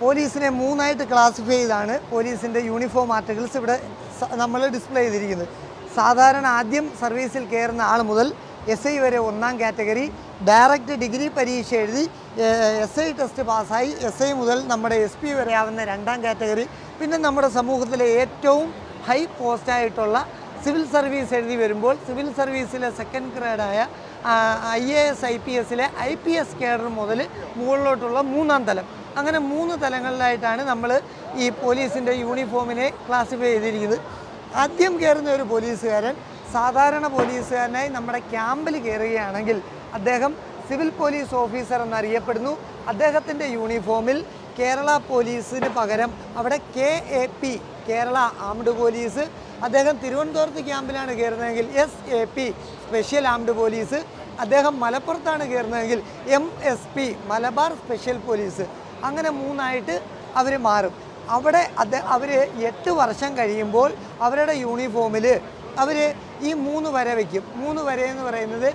പോലീസിനെ മൂന്നായിട്ട് ക്ലാസിഫൈ ചെയ്താണ് പോലീസിൻ്റെ യൂണിഫോം ആർട്ടിക്കിൾസ് ഇവിടെ നമ്മൾ ഡിസ്പ്ലേ ചെയ്തിരിക്കുന്നത്. സാധാരണ ആദ്യം സർവീസിൽ കയറുന്ന ആൾ മുതൽ എസ് ഐ വരെ ഒന്നാം കാറ്റഗറി, ഡയറക്റ്റ് ഡിഗ്രി പരീക്ഷ എഴുതി എസ് ഐ ടെസ്റ്റ് പാസ്സായി എസ് ഐ മുതൽ നമ്മുടെ എസ് പി വരെ ആവുന്ന രണ്ടാം കാറ്റഗറി, പിന്നെ നമ്മുടെ സമൂഹത്തിലെ ഏറ്റവും ഹൈ പോസ്റ്റായിട്ടുള്ള സിവിൽ സർവീസ് എഴുതി വരുമ്പോൾ സിവിൽ സർവീസിലെ സെക്കൻഡ് ഗ്രേഡായ IAS IPSലെ IPS കേഡർ മുതൽ മുകളിലോട്ടുള്ള മൂന്നാം തലം, അങ്ങനെ 3 തലങ്ങളിലായിട്ടാണ് നമ്മൾ ഈ പോലീസിൻ്റെ യൂണിഫോമിനെ ക്ലാസിഫൈ ചെയ്തിരിക്കുന്നത്. ആദ്യം കയറുന്ന ഒരു പോലീസുകാരൻ സാധാരണ പോലീസുകാരനായി നമ്മുടെ ക്യാമ്പിൽ കയറുകയാണെങ്കിൽ അദ്ദേഹം സിവിൽ പോലീസ് ഓഫീസർ എന്നറിയപ്പെടുന്നു. അദ്ദേഹത്തിൻ്റെ യൂണിഫോമിൽ കേരള പോലീസിന് പകരം അവിടെ KAP കേരള ആംഡ് പോലീസ്, അദ്ദേഹം തിരുവനന്തപുരത്ത് ക്യാമ്പിലാണ് കയറുന്നതെങ്കിൽ SAP സ്പെഷ്യൽ ആംഡ് പോലീസ്, അദ്ദേഹം മലപ്പുറത്താണ് കയറുന്നതെങ്കിൽ MSP മലബാർ സ്പെഷ്യൽ പോലീസ്, അങ്ങനെ 3ആയിട്ട് അവർ മാറും. അവിടെ അവർ 8 വർഷം കഴിയുമ്പോൾ അവരുടെ യൂണിഫോമിൽ അവർ ഈ 3 വര വയ്ക്കും. 3 വര എന്ന് പറയുന്നത്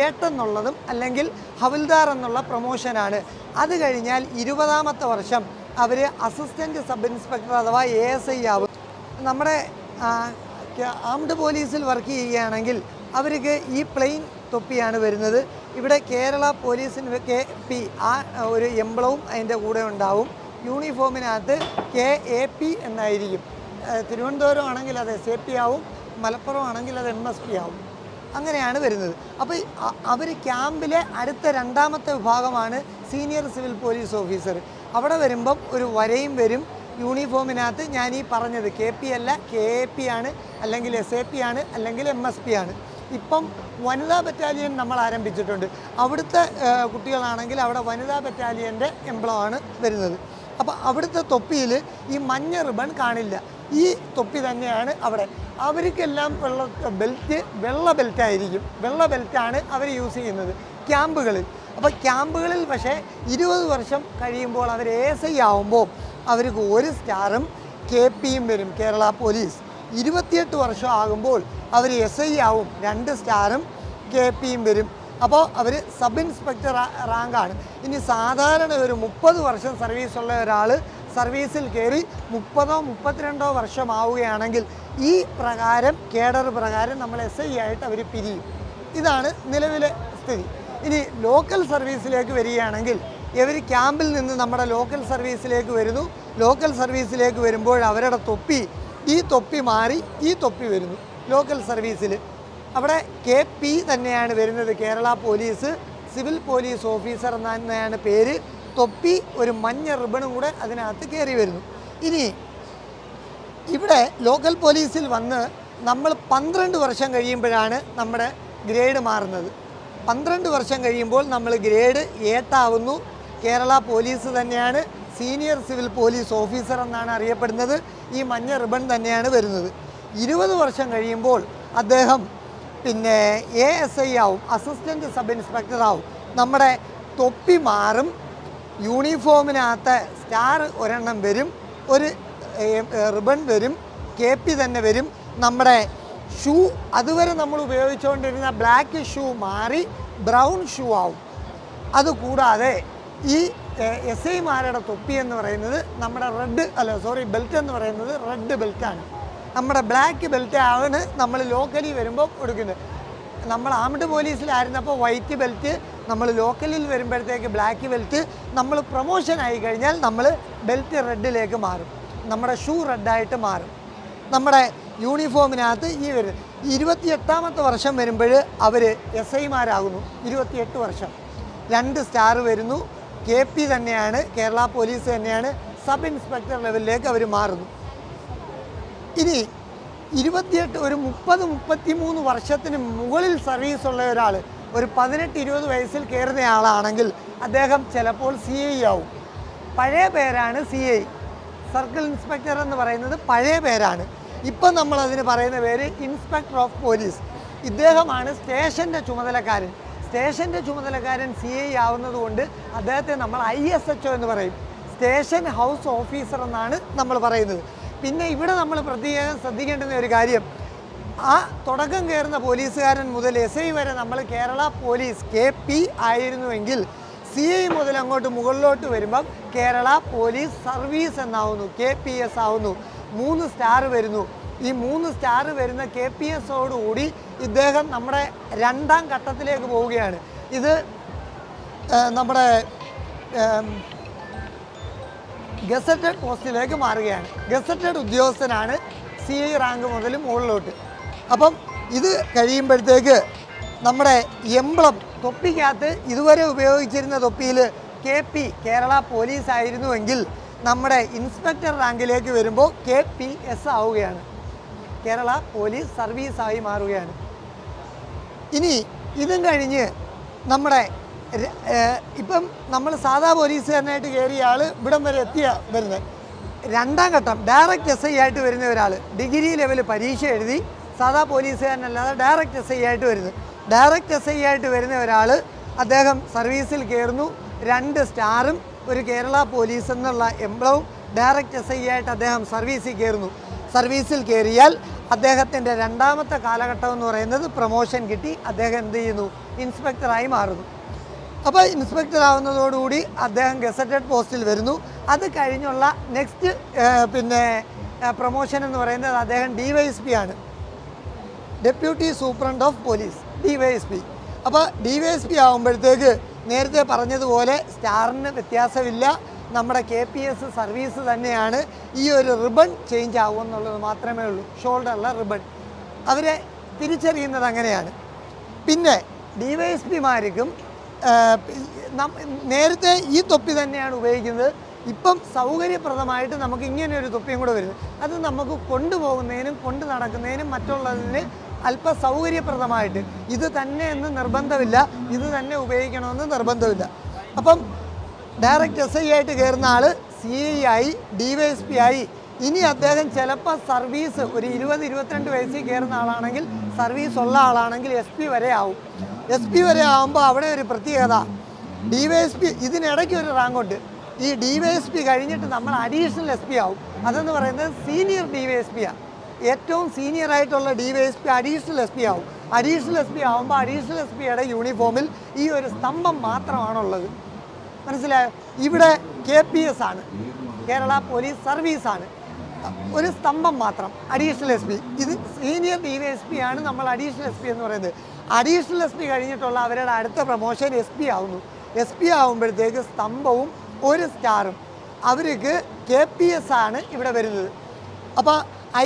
ഏട്ടെന്നുള്ളതും അല്ലെങ്കിൽ ഹവിൽദാർ എന്നുള്ള പ്രൊമോഷനാണ്. അത് കഴിഞ്ഞാൽ 20ാമത്തെ വർഷം അവർ അസിസ്റ്റൻറ്റ് സബ് ഇൻസ്പെക്ടർ അഥവാ ASI ആവും. നമ്മുടെ ആംഡ് പോലീസിൽ വർക്ക് ചെയ്യുകയാണെങ്കിൽ അവർക്ക് ഈ പ്ലെയിൻ തൊപ്പിയാണ് വരുന്നത്. ഇവിടെ കേരള പോലീസിന് KP ആ ഒരു എംബ്ലവും അതിൻ്റെ കൂടെ ഉണ്ടാവും. യൂണിഫോമിനകത്ത് KAP എന്നായിരിക്കും. തിരുവനന്തപുരം ആണെങ്കിൽ അത് SAP ആവും, മലപ്പുറം ആണെങ്കിൽ അത് MSP ആവും. അങ്ങനെയാണ് വരുന്നത്. അപ്പോൾ അവർ ക്യാമ്പിലെ അടുത്ത 2ാമത്തെ വിഭാഗമാണ് സീനിയർ സിവിൽ പോലീസ് ഓഫീസർ. അവിടെ വരുമ്പം ഒരു വരയും വരും യൂണിഫോമിനകത്ത്. ഞാൻ ഈ പറഞ്ഞത് KP അല്ല KAP ആണ്, അല്ലെങ്കിൽ SAP ആണ്, അല്ലെങ്കിൽ MSP ആണ്. ഇപ്പം വനിതാ ബറ്റാലിയൻ നമ്മൾ ആരംഭിച്ചിട്ടുണ്ട്. അവിടുത്തെ കുട്ടികളാണെങ്കിൽ അവിടെ വനിതാ ബറ്റാലിയൻ്റെ എംബ്ലമാണ് വരുന്നത്. അപ്പോൾ അവിടുത്തെ തൊപ്പിയിൽ ഈ മഞ്ഞ റിബൺ കാണില്ല, ഈ തൊപ്പി തന്നെയാണ് അവിടെ. അവർക്കെല്ലാം വെള്ള ബെൽറ്റായിരിക്കും. വെള്ള ബെൽറ്റാണ് അവർ യൂസ് ചെയ്യുന്നത് ക്യാമ്പുകളിൽ. അപ്പോൾ ക്യാമ്പുകളിൽ പക്ഷേ 20 വർഷം കഴിയുമ്പോൾ അവർ ASI ആവുമ്പോൾ അവർക്ക് 1 സ്റ്റാറും KPയും വരും കേരള പോലീസ്. 28 വർഷം ആകുമ്പോൾ അവർ SI ആവും, 2 സ്റ്റാറും KPയും വരും. അപ്പോൾ അവർ സബ് ഇൻസ്പെക്ടർ റാങ്കാണ്. ഇനി സാധാരണ ഒരു 30 വർഷം സർവീസുള്ള ഒരാൾ സർവീസിൽ കയറി 30ഓ 32ഓ വർഷം ആവുകയാണെങ്കിൽ ഈ പ്രകാരം കേഡർ പ്രകാരം നമ്മൾ SI ആയിട്ട് അവർ പിരിയും. ഇതാണ് നിലവിലെ സ്ഥിതി. ഇനി ലോക്കൽ സർവീസിലേക്ക് വരികയാണെങ്കിൽ ഇവർ ക്യാമ്പിൽ നിന്ന് നമ്മുടെ ലോക്കൽ സർവീസിലേക്ക് വരുന്നു. ലോക്കൽ സർവീസിലേക്ക് വരുമ്പോൾ അവരുടെ തൊപ്പി, ഈ തൊപ്പി മാറി ഈ തൊപ്പി വരുന്നു ലോക്കൽ സർവീസിൽ. അവിടെ KP തന്നെയാണ് വരുന്നത്, Kerala police civil police officer എന്നാണ് പേര്. തൊപ്പി ഒരു മഞ്ഞ റിബണും കൂടെ അതിനകത്ത് കയറി വരുന്നു. ഇനി ഇവിടെ ലോക്കൽ പോലീസിൽ വന്ന് നമ്മൾ 12 വർഷം കഴിയുമ്പോഴാണ് നമ്മുടെ ഗ്രേഡ് മാറുന്നത്. 12 വർഷം കഴിയുമ്പോൾ നമ്മൾ ഗ്രേഡ് 8 ആവുന്നു. കേരള പോലീസ് തന്നെയാണ് സീനിയർ സിവിൽ പോലീസ് ഓഫീസർ എന്നാണ് അറിയപ്പെടുന്നത്. ഈ മഞ്ഞ റിബൺ തന്നെയാണ് വരുന്നത്. 20 വർഷം കഴിയുമ്പോൾ അദ്ദേഹം പിന്നെ ASI ആവും, അസിസ്റ്റൻറ്റ് സബ് ഇൻസ്പെക്ടർ ആവും. നമ്മുടെ തൊപ്പി മാറും, യൂണിഫോമിനകത്ത് സ്റ്റാർ ഒരെണ്ണം വരും, ഒരു റിബൺ വരും, KP തന്നെ വരും. നമ്മുടെ ഷൂ അതുവരെ നമ്മൾ ഉപയോഗിച്ചുകൊണ്ടിരുന്ന ബ്ലാക്ക് ഷൂ മാറി ബ്രൗൺ ഷൂ ആവും. അതുകൂടാതെ ഈ SIമാരുടെ തൊപ്പി എന്ന് പറയുന്നത് നമ്മുടെ ബെൽറ്റ് എന്ന് പറയുന്നത് റെഡ് ബെൽറ്റാണ്. നമ്മുടെ ബ്ലാക്ക് ബെൽറ്റ് ആണ് നമ്മൾ ലോക്കലി വരുമ്പോൾ കൊടുക്കുന്നത്. നമ്മൾ ആംഡ് പോലീസിലായിരുന്നപ്പോൾ വൈറ്റ് ബെൽറ്റ്, നമ്മൾ ലോക്കലിൽ വരുമ്പോഴത്തേക്ക് ബ്ലാക്ക് ബെൽറ്റ്, നമ്മൾ പ്രൊമോഷൻ ആയി കഴിഞ്ഞാൽ നമ്മൾ ബെൽറ്റ് റെഡിലേക്ക് മാറും, നമ്മുടെ ഷൂ റെഡായിട്ട് മാറും. നമ്മുടെ യൂണിഫോമിനകത്ത് ഈ വരും 28ാമത്തെ വർഷം വരുമ്പോൾ അവർ SIമാരാകുന്നു. 28 വർഷം 2 സ്റ്റാർ വരുന്നു. KP തന്നെയാണ്, കേരള പോലീസ് തന്നെയാണ്, സബ് ഇൻസ്പെക്ടർ ലെവലിലേക്ക് അവർ മാറുന്നു. ഇനി 28 ഒരു 30-33 വർഷത്തിന് മുകളിൽ സർവീസുള്ള ഒരാൾ ഒരു 18-20 വയസ്സിൽ കയറുന്ന ആളാണെങ്കിൽ അദ്ദേഹം ചിലപ്പോൾ CI ആവും. പഴയ പേരാണ് CI, സർക്കിൾ ഇൻസ്പെക്ടർ എന്ന് പറയുന്നത് പഴയ പേരാണ്. ഇപ്പം നമ്മളതിന് പറയുന്ന പേര് ഇൻസ്പെക്ടർ ഓഫ് പോലീസ്. ഇദ്ദേഹമാണ് സ്റ്റേഷൻ്റെ ചുമതലക്കാരൻ. സ്റ്റേഷൻ്റെ ചുമതലക്കാരൻ CI ആവുന്നത് കൊണ്ട് അദ്ദേഹത്തെ നമ്മൾ ISHO എന്ന് പറയും, സ്റ്റേഷൻ ഹൗസ് ഓഫീസർ എന്നാണ് നമ്മൾ പറയുന്നത്. പിന്നെ ഇവിടെ നമ്മൾ പ്രത്യേകം ശ്രദ്ധിക്കേണ്ടുന്ന ഒരു കാര്യം, ആ തുടക്കം കയറുന്ന പോലീസുകാരൻ മുതൽ SI വരെ നമ്മൾ കേരള പോലീസ് KP ആയിരുന്നുവെങ്കിൽ CI മുതൽ അങ്ങോട്ട് മുകളിലോട്ട് വരുമ്പം കേരള പോലീസ് സർവീസ് എന്നാവുന്നു, KPS ആവുന്നു. 3 സ്റ്റാർ വരുന്നു. ഈ 3 സ്റ്റാർ വരുന്ന KPSോടുകൂടി ഇദ്ദേഹം നമ്മുടെ 2ാം ഘട്ടത്തിലേക്ക് പോവുകയാണ്. ഇത് നമ്മുടെ ഗസറ്റഡ് പോസ്റ്റിലേക്ക് മാറുകയാണ്. ഗസറ്റഡ് ഉദ്യോഗസ്ഥനാണ് CI റാങ്ക് മുതൽ മുകളിലോട്ട്. അപ്പം ഇത് കഴിയുമ്പോഴത്തേക്ക് നമ്മുടെ എംബ്ലം തൊപ്പിക്കകത്ത് ഇതുവരെ ഉപയോഗിച്ചിരുന്ന തൊപ്പിയിൽ KP കേരള പോലീസ് ആയിരുന്നുവെങ്കിൽ നമ്മുടെ ഇൻസ്പെക്ടർ റാങ്കിലേക്ക് വരുമ്പോൾ KPS ആവുകയാണ്, കേരള പോലീസ് സർവീസായി മാറുകയാണ്. ഇനി ഇതും കഴിഞ്ഞ് നമ്മുടെ ഇപ്പം നമ്മൾ സാധാ പോലീസുകാരനായിട്ട് കയറിയ ആൾ ഇവിടം വരെ വരുന്നത് 2ാം ഘട്ടം ഡയറക്റ്റ് SI ആയിട്ട് വരുന്ന ഒരാൾ ഡിഗ്രി ലെവൽ പരീക്ഷ എഴുതി സാധാ പോലീസുകാരനല്ലാതെ ഡയറക്റ്റ് SI ആയിട്ട് വരുന്നത്. ഡയറക്റ്റ് SI ആയിട്ട് വരുന്ന ഒരാൾ അദ്ദേഹം സർവീസിൽ കയറുന്നു. 2 സ്റ്റാറും ഒരു കേരള പോലീസ് എന്നുള്ള എംബ്ലവും ഡയറക്റ്റ് SI ആയിട്ട് അദ്ദേഹം സർവീസിൽ കയറുന്നു. സർവീസിൽ കയറിയാൽ അദ്ദേഹത്തിൻ്റെ 2ാമത്തെ കാലഘട്ടം എന്ന് പറയുന്നത് പ്രൊമോഷൻ കിട്ടി. അദ്ദേഹം എന്ത് ചെയ്യുന്നു? ഇൻസ്പെക്ടറായി മാറുന്നു. അപ്പോൾ ഇൻസ്പെക്ടർ ആവുന്നതോടുകൂടി അദ്ദേഹം ഗസറ്റഡ് പോസ്റ്റിൽ വരുന്നു. അത് കഴിഞ്ഞുള്ള നെക്സ്റ്റ് പ്രൊമോഷൻ എന്ന് പറയുന്നത് അദ്ദേഹം DYSP ആണ്, deputy superintendent of police, DYSP. അപ്പോൾ DYSP ആകുമ്പോഴത്തേക്ക് നേരത്തെ പറഞ്ഞതുപോലെ സ്റ്റാറിന് വ്യത്യാസമില്ല, നമ്മുടെ KPS സർവീസ് തന്നെയാണ്. ഈ ഒരു റിബൺ ചേഞ്ച് ആകുമെന്നുള്ളത് മാത്രമേ ഉള്ളൂ, ഷോൾഡറിലെ റിബൺ. അവരെ തിരിച്ചറിയുന്നത് അങ്ങനെയാണ്. പിന്നെ DYSPമാർക്കും നേരത്തെ ഈ തൊപ്പി തന്നെയാണ് ഉപയോഗിക്കുന്നത്. ഇപ്പം സൗകര്യപ്രദമായിട്ട് നമുക്ക് ഇങ്ങനെ ഒരു തൊപ്പിയും കൂടെ വരുന്നത്. അത് നമുക്ക് കൊണ്ടുപോകുന്നതിനും കൊണ്ട് നടക്കുന്നതിനും മറ്റുള്ളതിന് അല്പ സൗകര്യപ്രദമായിട്ട് ഇത് തന്നെ എന്ന് നിർബന്ധമില്ല, ഇത് തന്നെ ഉപയോഗിക്കണമെന്ന് നിർബന്ധമില്ല. അപ്പം ഡയറക്റ്റ് SI ആയിട്ട് കയറുന്ന ആൾ CI ആയി, DYSP ആയി. ഇനി അദ്ദേഹം ചിലപ്പോൾ സർവീസ് ഒരു 20-22 വയസ്സിൽ കയറുന്ന ആളാണെങ്കിൽ, സർവീസ് ഉള്ള ആളാണെങ്കിൽ SP വരെ ആവും. SP വരെ ആകുമ്പോൾ അവിടെ ഒരു പ്രത്യേകത, DYSP ഇതിനിടയ്ക്ക് ഒരു റാങ്കുണ്ട്. ഈ DYSP കഴിഞ്ഞിട്ട് നമ്മൾ അഡീഷണൽ SP ആവും. അതെന്ന് പറയുന്നത് സീനിയർ DYSPയാണ്. ഏറ്റവും സീനിയർ ആയിട്ടുള്ള DYSP അഡീഷണൽ SP ആവും. അഡീഷണൽ SP ആകുമ്പോൾ അഡീഷണൽ SPയുടെ യൂണിഫോമിൽ ഈ ഒരു സ്തംഭം മാത്രമാണുള്ളത്. മനസ്സിലായോ? ഇവിടെ KPS ആണ്, കേരള പോലീസ് സർവീസാണ്, ഒരു സ്തംഭം മാത്രം അഡീഷണൽ SP. ഇത് സീനിയർ DYSP ആണ് നമ്മൾ അഡീഷണൽ SP എന്ന് പറയുന്നത്. അഡീഷണൽ SP കഴിഞ്ഞിട്ടുള്ള അവരുടെ അടുത്ത പ്രൊമോഷൻ SP ആവുന്നു. SP ആവുമ്പോഴത്തേക്ക് സ്തംഭവും ഒരു സ്റ്റാറും. അവർക്ക് KPS ആണ് ഇവിടെ വരുന്നത്. അപ്പോൾ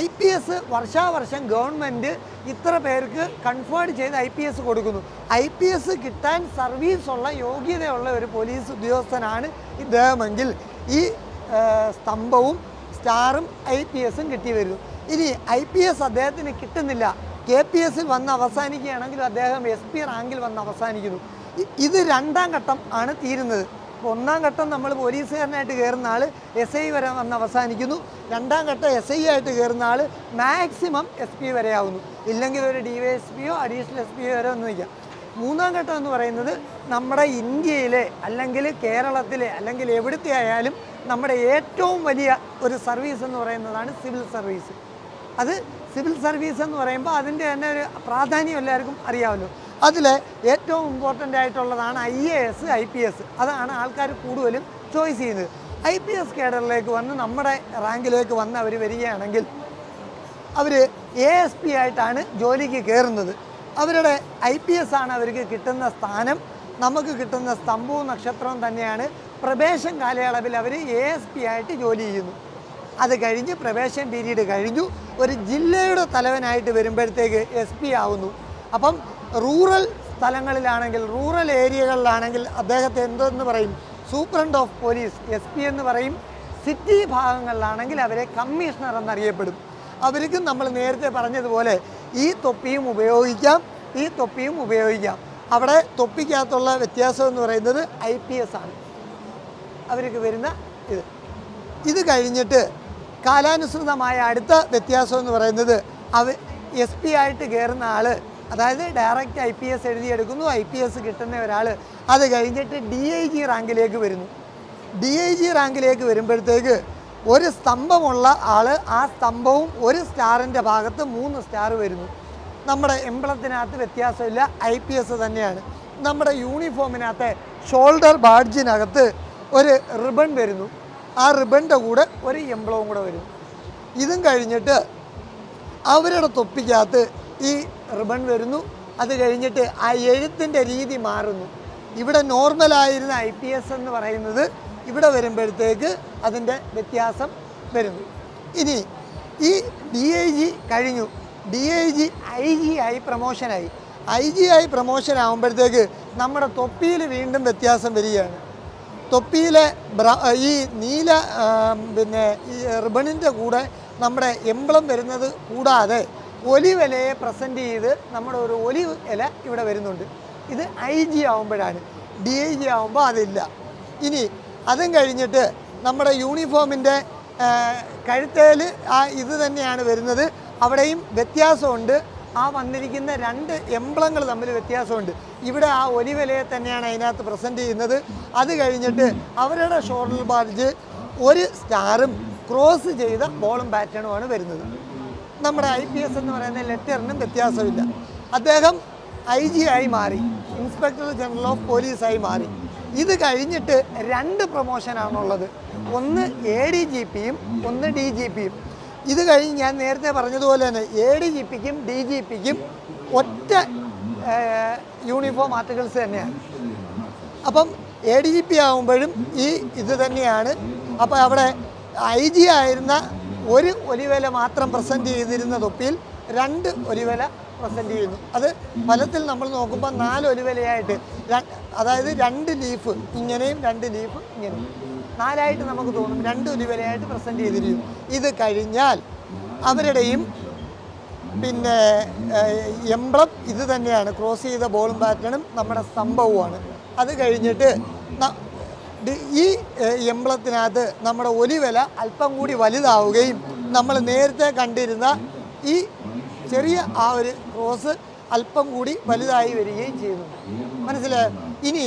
IPS വർഷാവർഷം ഗവൺമെൻറ് ഇത്ര പേർക്ക് കൺഫേർഡ് ചെയ്ത് IPS കൊടുക്കുന്നു. IPS കിട്ടാൻ സർവീസുള്ള യോഗ്യതയുള്ള ഒരു പോലീസ് ഉദ്യോഗസ്ഥനാണ് ഇദ്ദേഹമെങ്കിൽ ഈ സ്തംഭവും സ്റ്റാറും IPSും കിട്ടി വരുന്നു. ഇനി IPS അദ്ദേഹത്തിന് കിട്ടുന്നില്ല, KPSൽ വന്ന് അവസാനിക്കുകയാണെങ്കിൽ അദ്ദേഹം SP റാങ്കിൽ വന്ന് അവസാനിക്കുന്നു. ഇത് 2ാം ഘട്ടം ആണ് തീരുന്നത്. 1ാം ഘട്ടം നമ്മൾ പോലീസുകാരനായിട്ട് കയറുന്ന ആൾ SI വരെ വന്ന് അവസാനിക്കുന്നു. 2ാം ഘട്ടം SI ആയിട്ട് കയറുന്ന ആൾ മാക്സിമം SP വരെ ആവുന്നു. ഇല്ലെങ്കിൽ ഒരു DYSPയോ അഡീഷണൽ SPയോ വരെ ഒന്ന് നിൽക്കാം. 3ാം ഘട്ടം എന്ന് പറയുന്നത് നമ്മുടെ ഇന്ത്യയിലെ അല്ലെങ്കിൽ കേരളത്തിലെ അല്ലെങ്കിൽ എവിടുത്തെ ആയാലും നമ്മുടെ ഏറ്റവും വലിയ ഒരു സർവീസ് എന്ന് പറയുന്നതാണ് സിവിൽ സർവീസ്. അത് സിവിൽ സർവീസ് എന്ന് പറയുമ്പോൾ അതിൻ്റെ തന്നെ ഒരു പ്രാധാന്യം എല്ലാവർക്കും അറിയാമല്ലോ. അതിൽ ഏറ്റവും ഇമ്പോർട്ടൻ്റ് ആയിട്ടുള്ളതാണ് IAS IPS. അതാണ് ആൾക്കാർ കൂടുതലും ചോയ്സ് ചെയ്യുന്നത്. IPS കേഡറിലേക്ക് വന്ന് നമ്മുടെ റാങ്കിലേക്ക് വന്ന് അവർ വരികയാണെങ്കിൽ അവർ ASP ആയിട്ടാണ് ജോലിക്ക് കയറുന്നത്. അവരുടെ IPS ആണ് അവർക്ക് കിട്ടുന്ന സ്ഥാനം. നമുക്ക് കിട്ടുന്ന സ്തംഭവും നക്ഷത്രവും തന്നെയാണ്. പ്രവേശൻ കാലയളവിൽ അവർ ASP ആയിട്ട് ജോലി ചെയ്യുന്നു. അത് കഴിഞ്ഞ് പ്രവേശൻ പീരീഡ് കഴിഞ്ഞു, ഒരു ജില്ലയുടെ തലവനായിട്ട് വരുമ്പോഴത്തേക്ക് SP ആവുന്നു. അപ്പം റൂറൽ സ്ഥലങ്ങളിലാണെങ്കിൽ, റൂറൽ ഏരിയകളിലാണെങ്കിൽ അദ്ദേഹത്തെ എന്തെന്ന് പറയും? സൂപ്രണ്ട് ഓഫ് പോലീസ്, SP എന്ന് പറയും. സിറ്റി ഭാഗങ്ങളിലാണെങ്കിൽ അവരെ കമ്മീഷണർ എന്നറിയപ്പെടും. അവർക്കും നമ്മൾ നേരത്തെ പറഞ്ഞതുപോലെ ഈ തൊപ്പിയും ഉപയോഗിക്കാം, ഈ തൊപ്പിയും ഉപയോഗിക്കാം. അവിടെ തൊപ്പിക്കകത്തുള്ള വ്യത്യാസം എന്ന് പറയുന്നത് IPS ആണ് അവർക്ക് വരുന്ന ഇത് കഴിഞ്ഞിട്ട് കാലാനുസൃതമായ അടുത്ത വ്യത്യാസം എന്ന് പറയുന്നത് SP ആയിട്ട് കയറുന്ന ആൾ, അതായത് ഡയറക്റ്റ് IPS എഴുതിയെടുക്കുന്നു, IPS കിട്ടുന്ന ഒരാൾ അത് കഴിഞ്ഞിട്ട് DIG റാങ്കിലേക്ക് വരുന്നു. DIG റാങ്കിലേക്ക് വരുമ്പോഴത്തേക്ക് ഒരു സ്തംഭമുള്ള ആൾ, ആ സ്തംഭവും ഒരു സ്റ്റാറിൻ്റെ ഭാഗത്ത് 3 സ്റ്റാർ വരുന്നു. നമ്മുടെ എംബ്ലത്തിനകത്ത് വ്യത്യാസമില്ല, IPS തന്നെയാണ്. നമ്മുടെ യൂണിഫോമിനകത്തെ ഷോൾഡർ ബാഡ്ജിനകത്ത് ഒരു റിബൺ വരുന്നു. ആ റിബണിൻ്റെ കൂടെ ഒരു എംബ്ലവും കൂടെ വരും. ഇതും കഴിഞ്ഞിട്ട് അവരുടെ തൊപ്പിക്കകത്ത് ഈ റിബൺ വരുന്നു. അത് കഴിഞ്ഞിട്ട് ആ എഴുത്തിൻ്റെ രീതി മാറുന്നു. ഇവിടെ നോർമലായിരുന്ന IPS എന്ന് പറയുന്നത് ഇവിടെ വരുമ്പോഴത്തേക്ക് അതിൻ്റെ വ്യത്യാസം വരുന്നു. ഇനി ഈ DIG കഴിഞ്ഞു, DIG IG ആയി പ്രമോഷനായി. IG ആയി പ്രമോഷൻ ആകുമ്പോഴത്തേക്ക് നമ്മുടെ തൊപ്പിയിൽ വീണ്ടും വ്യത്യാസം വരികയാണ്. തൊപ്പിയിലെ ഈ നീല പിന്നെ ഈ റിബണിൻ്റെ കൂടെ നമ്മുടെ എംബ്ലം വരുന്നത് കൂടാതെ ഒലിവ് ഇലയെ പ്രസൻറ്റ് ചെയ്ത് നമ്മുടെ ഒരു ഒലിവ് ഇല ഇവിടെ വരുന്നുണ്ട്. ഇത് IG ആകുമ്പോഴാണ്. DIG ആകുമ്പോൾ അതില്ല. ഇനി അതും കഴിഞ്ഞിട്ട് നമ്മുടെ യൂണിഫോമിൻ്റെ കഴുത്തേൽ ആ ഇത് തന്നെയാണ് വരുന്നത്. അവിടെയും വ്യത്യാസമുണ്ട്. ആ വന്നിരിക്കുന്ന രണ്ട് എംബ്ലങ്ങൾ തമ്മിൽ വ്യത്യാസമുണ്ട്. ഇവിടെ ആ ഒലിവ് ഇലയെ തന്നെയാണ് അതിനകത്ത് പ്രസൻറ്റ് ചെയ്യുന്നത്. അത് കഴിഞ്ഞിട്ട് അവരുടെ ഷോൾഡർ ബാഡ്ജ് ഒരു സ്റ്റാറും ക്രോസ് ചെയ്ത ബോളും പാറ്റേണുമാണ് വരുന്നത്. നമ്മുടെ IPS എന്ന് പറയുന്ന ലെറ്ററിനും വ്യത്യാസമില്ല. അദ്ദേഹം IG ആയി മാറി, ഇൻസ്പെക്ടർ ജനറൽ ഓഫ് പോലീസായി മാറി. ഇത് കഴിഞ്ഞിട്ട് രണ്ട് പ്രൊമോഷനാണുള്ളത്. ഒന്ന് ADGPയും ഒന്ന് DGPയും. ഇത് കഴിഞ്ഞ് ഞാൻ നേരത്തെ പറഞ്ഞതുപോലെ തന്നെ ADGPക്കും DGPക്കും ഒറ്റ യൂണിഫോം ആർട്ടിക്കിൾസ് തന്നെയാണ്. അപ്പം ADGP ആകുമ്പോഴും ഈ ഇത് തന്നെയാണ്. അപ്പോൾ അവിടെ IG ആയിരുന്ന ഒരു ഒലിവില മാത്രം പ്രസൻറ്റ് ചെയ്തിരുന്ന തൊപ്പിയിൽ രണ്ട് ഒലിവില പ്രസൻറ്റ് ചെയ്യുന്നു. അത് ഫലത്തിൽ നമ്മൾ നോക്കുമ്പോൾ 4 ഒലിവിലയായിട്ട്, അതായത് 2 ലീഫ് ഇങ്ങനെയും 2 ലീഫ് ഇങ്ങനെയും 4ആയിട്ട് നമുക്ക് തോന്നും. 2 ഒലിവിലയായിട്ട് പ്രസൻറ്റ് ചെയ്തിരിക്കും. ഇത് കഴിഞ്ഞാൽ അവരുടെയും പിന്നെ എംബ്ലം ഇത് തന്നെയാണ്. ക്രോസ് ചെയ്ത ബോളും പാറ്റേണും നമ്മുടെ സ്തംഭവുമാണ്. അത് കഴിഞ്ഞിട്ട് ഈ എംബ്ലത്തിനകത്ത് നമ്മുടെ ഒലിവില അല്പം കൂടി വലുതാവുകയും നമ്മൾ നേരത്തെ കണ്ടിരുന്ന ഈ ചെറിയ ആ ഒരു ക്രോസ് അല്പം കൂടി വലുതായി വരികയും ചെയ്യുന്നു. മനസ്സിലായോ? ഇനി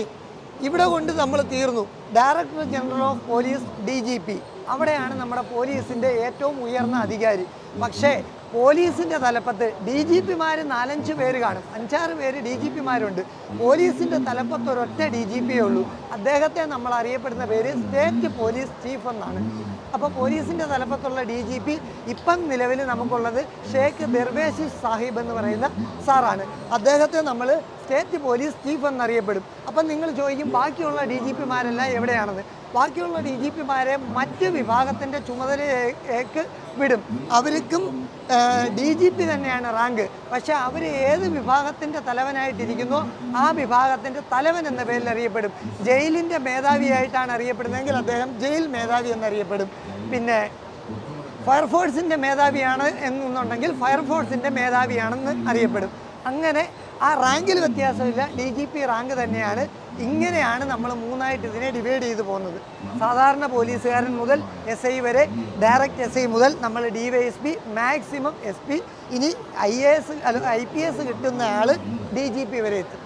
ഇവിടെ കൊണ്ട് നമ്മൾ തീർന്നു. Director general of police DGP അവിടെയാണ് നമ്മുടെ പോലീസിൻ്റെ ഏറ്റവും ഉയർന്ന അധികാരി. പക്ഷേ പോലീസിൻ്റെ തലപ്പത്ത് DGPമാർ 4-5 പേര് കാണും, 5-6 പേര് DGPമാരുണ്ട്. പോലീസിൻ്റെ തലപ്പത്ത് ഒരൊറ്റ DGPയേ ഉള്ളൂ. അദ്ദേഹത്തെ നമ്മൾ അറിയപ്പെടുന്ന പേര് സ്റ്റേറ്റ് പോലീസ് ചീഫ് എന്നാണ്. അപ്പോൾ പോലീസിൻ്റെ തലപ്പത്തുള്ള DGP ഇപ്പം നിലവിൽ നമുക്കുള്ളത് ഷേഖ് ദർവേശിഷ് സാഹിബ് എന്ന് പറയുന്ന സാറാണ്. അദ്ദേഹത്തെ നമ്മൾ സ്റ്റേറ്റ് പോലീസ് ചീഫ് എന്നറിയപ്പെടും. അപ്പം നിങ്ങൾ ചോദിക്കും ബാക്കിയുള്ള DGPമാരെല്ലാം എവിടെയാണെന്ന്. ബാക്കിയുള്ള DGPമാരെ മറ്റ് വിഭാഗത്തിൻ്റെ ചുമതലയേക്ക് വിടും. അവർക്കും DGP തന്നെയാണ് റാങ്ക്. പക്ഷേ അവർ ഏത് വിഭാഗത്തിൻ്റെ തലവനായിട്ടിരിക്കുന്നോ ആ വിഭാഗത്തിൻ്റെ തലവൻ എന്ന പേരിൽ അറിയപ്പെടും. ജയിലിൻ്റെ മേധാവിയായിട്ടാണ് അറിയപ്പെടുന്നതെങ്കിൽ അദ്ദേഹം ജയിൽ മേധാവി എന്നറിയപ്പെടും. പിന്നെ ഫയർഫോഴ്സിൻ്റെ മേധാവിയാണ് എന്നുണ്ടെങ്കിൽ ഫയർഫോഴ്സിൻ്റെ മേധാവിയാണെന്ന് അറിയപ്പെടും. അങ്ങനെ ആ റാങ്കിൽ വ്യത്യാസമില്ല, DGP റാങ്ക് തന്നെയാണ്. ഇങ്ങനെയാണ് നമ്മൾ 3ആയിട്ട് ഇതിനെ ഡിവൈഡ് ചെയ്ത് പോകുന്നത്. സാധാരണ പോലീസുകാരൻ മുതൽ SI വരെ, ഡയറക്റ്റ് SI മുതൽ നമ്മൾ DYSP, മാക്സിമം SP, ഇനി IPS കിട്ടുന്ന ആൾ DGP വരെ എത്തും.